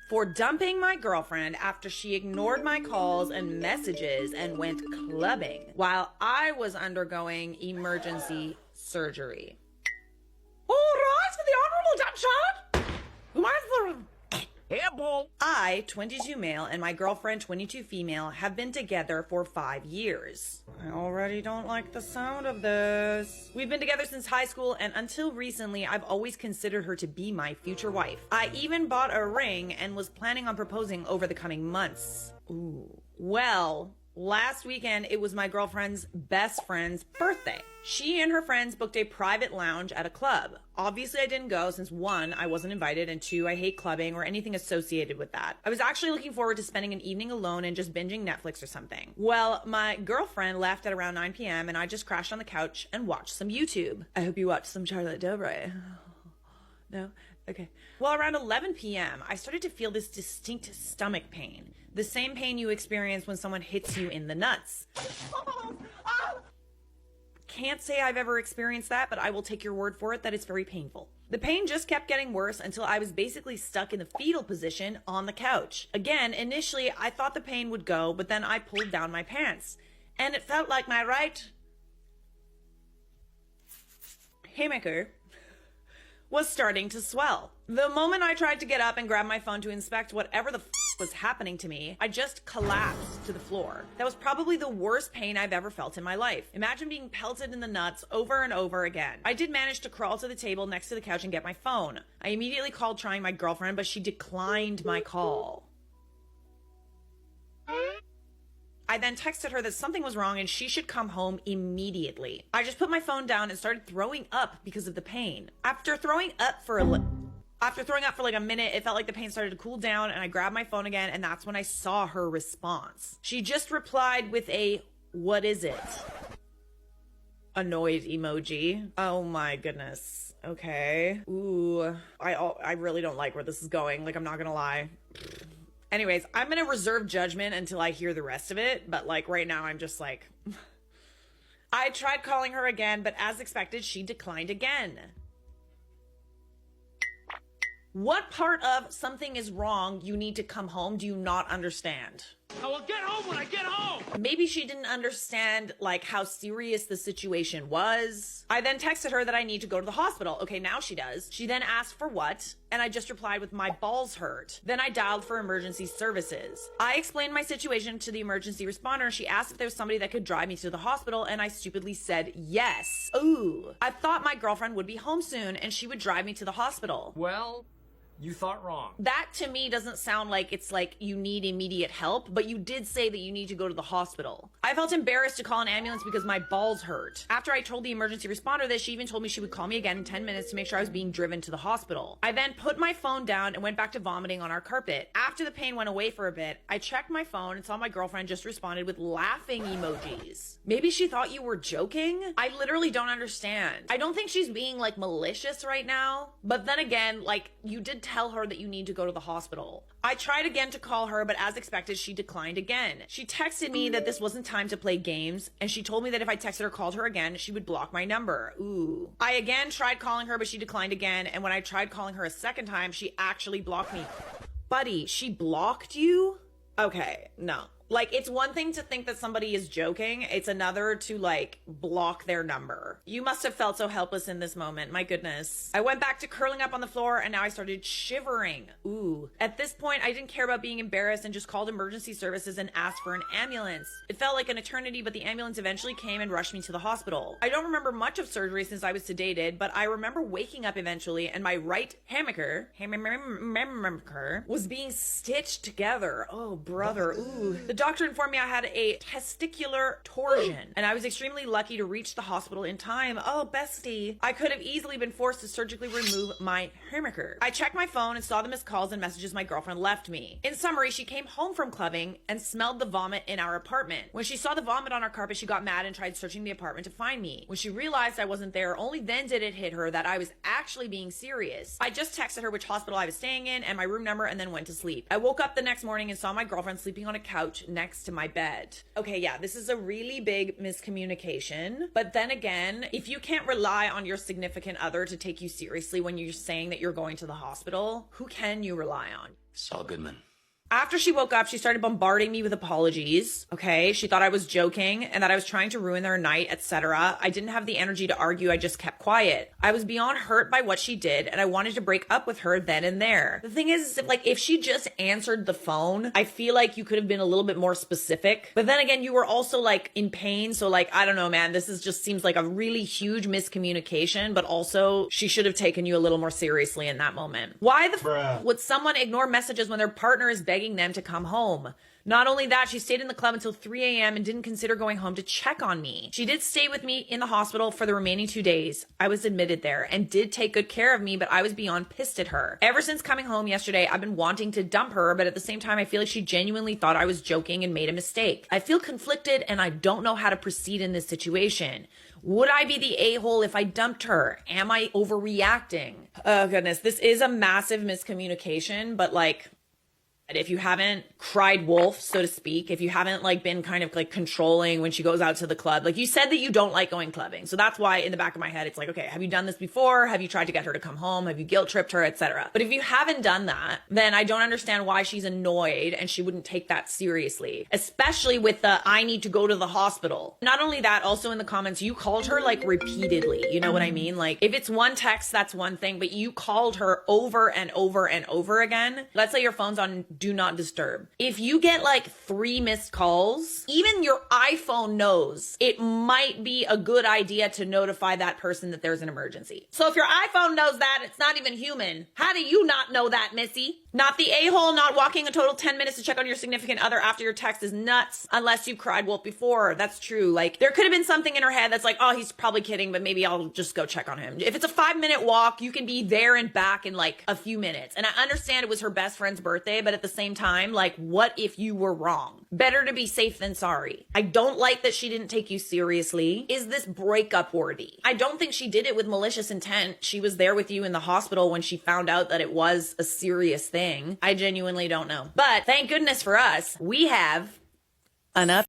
for dumping my girlfriend after she ignored my calls and messages and went clubbing while I was undergoing emergency surgery. All right, for the Honorable Dutchard. Who is the... Yeah, bull. I, 22 male, and my girlfriend, 22 female, have been together for 5 years. I already don't like the sound of this. We've been together since high school, and until recently, I've always considered her to be my future wife. I even bought a ring and was planning on proposing over the coming months. Ooh. Well, last weekend, it was my girlfriend's best friend's birthday. She and her friends booked a private lounge at a club. Obviously, I didn't go since 1, I wasn't invited, and 2, I hate clubbing or anything associated with that. I was actually looking forward to spending an evening alone and just binging Netflix or something. Well, my girlfriend left at around 9 p.m. and I just crashed on the couch and watched some YouTube. I hope you watched some Charlotte Dobre. No? Okay. Well, around 11 p.m., I started to feel this distinct stomach pain. The same pain you experience when someone hits you in the nuts. Can't say I've ever experienced that, but I will take your word for it that it's very painful. The pain just kept getting worse until I was basically stuck in the fetal position on the couch. Again, initially, I thought the pain would go, but then I pulled down my pants. And it felt like my right hammocker was starting to swell. The moment I tried to get up and grab my phone to inspect whatever the was happening to me, I just collapsed to the floor. That was probably the worst pain I've ever felt in my life. Imagine being pelted in the nuts over and over again. I did manage to crawl to the table next to the couch and get my phone. I immediately called trying my girlfriend, but she declined my call. I then texted her that something was wrong and she should come home immediately. I just put my phone down and started throwing up because of the pain. After throwing up for like a minute, it felt like the pain started to cool down, and I grabbed my phone again, and that's when I saw her response. She just replied with a, "What is it?" annoyed emoji. Oh my goodness. Okay. Ooh. I really don't like where this is going. Like, I'm not gonna lie. Anyways, I'm gonna reserve judgment until I hear the rest of it, but like right now I'm just like... I tried calling her again, but as expected, she declined again. What part of something is wrong, you need to come home, do you not understand? I will get home when I get home! Maybe she didn't understand, like, how serious the situation was. I then texted her that I need to go to the hospital. Okay, now she does. She then asked for what, and I just replied with my balls hurt. Then I dialed for emergency services. I explained my situation to the emergency responder. She asked if there was somebody that could drive me to the hospital, and I stupidly said yes. Ooh. I thought my girlfriend would be home soon, and she would drive me to the hospital. Well, you thought wrong. That to me doesn't sound like it's like you need immediate help, but you did say that you need to go to the hospital. I felt embarrassed to call an ambulance because my balls hurt. After I told the emergency responder this, she even told me she would call me again in 10 minutes to make sure I was being driven to the hospital. I then put my phone down and went back to vomiting on our carpet. After the pain went away for a bit, I checked my phone and saw my girlfriend just responded with laughing emojis. Maybe she thought you were joking? I literally don't understand. I don't think she's being like malicious right now, but then again, like, you did tell her that you need to go to the hospital. I tried again to call her, but as expected, she declined again. She texted me that this wasn't time to play games, and she told me that if I texted or called her again, she would block my number. Ooh. I again tried calling her, but she declined again, and when I tried calling her a second time, she actually blocked me. Buddy, she blocked you? Okay, no. Like, it's one thing to think that somebody is joking. It's another to, like, block their number. You must have felt so helpless in this moment. My goodness. I went back to curling up on the floor, and now I started shivering. Ooh. At this point, I didn't care about being embarrassed and just called emergency services and asked for an ambulance. It felt like an eternity, but the ambulance eventually came and rushed me to the hospital. I don't remember much of surgery since I was sedated, but I remember waking up eventually, and my right hammocker was being stitched together. Oh, brother. Ooh. The doctor informed me I had a testicular torsion, and I was extremely lucky to reach the hospital in time. Oh, bestie. I could have easily been forced to surgically remove my hammocker. I checked my phone and saw the missed calls and messages my girlfriend left me. In summary, she came home from clubbing and smelled the vomit in our apartment. When she saw the vomit on our carpet, she got mad and tried searching the apartment to find me. When she realized I wasn't there, only then did it hit her that I was actually being serious. I just texted her which hospital I was staying in and my room number and then went to sleep. I woke up the next morning and saw my girlfriend sleeping on a couch next to my bed. Okay, yeah, this is a really big miscommunication. But then again, if you can't rely on your significant other to take you seriously when you're saying that you're going to the hospital, who can you rely on? Saul Goodman. After she woke up, she started bombarding me with apologies, okay? She thought I was joking and that I was trying to ruin their night, etc. I didn't have the energy to argue, I just kept quiet. I was beyond hurt by what she did and I wanted to break up with her then and there. The thing is, if she just answered the phone, I feel like you could have been a little bit more specific. But then again, you were also in pain, so I don't know, man, this just seems like a really huge miscommunication, but also she should have taken you a little more seriously in that moment. Why the would someone ignore messages when their partner is begging them to come home? Not only that, she stayed in the club until 3 a.m. and didn't consider going home to check on me. She did stay with me in the hospital for the remaining 2 days. I was admitted there and did take good care of me, but I was beyond pissed at her. Ever since coming home yesterday, I've been wanting to dump her, but at the same time, I feel like she genuinely thought I was joking and made a mistake. I feel conflicted and I don't know how to proceed in this situation. Would I be the a-hole if I dumped her? Am I overreacting? Oh goodness, this is a massive miscommunication, but if you haven't cried wolf, so to speak, if you haven't been kind of controlling when she goes out to the club, you said that you don't like going clubbing. So that's why in the back of my head, it's okay, have you done this before? Have you tried to get her to come home? Have you guilt tripped her, etc.? But if you haven't done that, then I don't understand why she's annoyed and she wouldn't take that seriously, especially with the, I need to go to the hospital. Not only that, also in the comments, you called her repeatedly. You know what I mean? If it's one text, that's one thing, but you called her over and over and over again. Let's say your phone's on do not disturb. If you get 3 missed calls, even your iPhone knows it might be a good idea to notify that person that there's an emergency. So if your iPhone knows that, it's not even human. How do you not know that, Missy? Not the a-hole, not walking a total 10 minutes to check on your significant other after your text is nuts, unless you've cried wolf before. That's true. There could have been something in her head that's oh, he's probably kidding, but maybe I'll just go check on him. If it's a 5-minute walk, you can be there and back in a few minutes. And I understand it was her best friend's birthday, but at the same time, what if you were wrong? Better to be safe than sorry. I don't like that she didn't take you seriously. Is this breakup worthy? I don't think she did it with malicious intent. She was there with you in the hospital when she found out that it was a serious thing. I genuinely don't know. But thank goodness for us, we have enough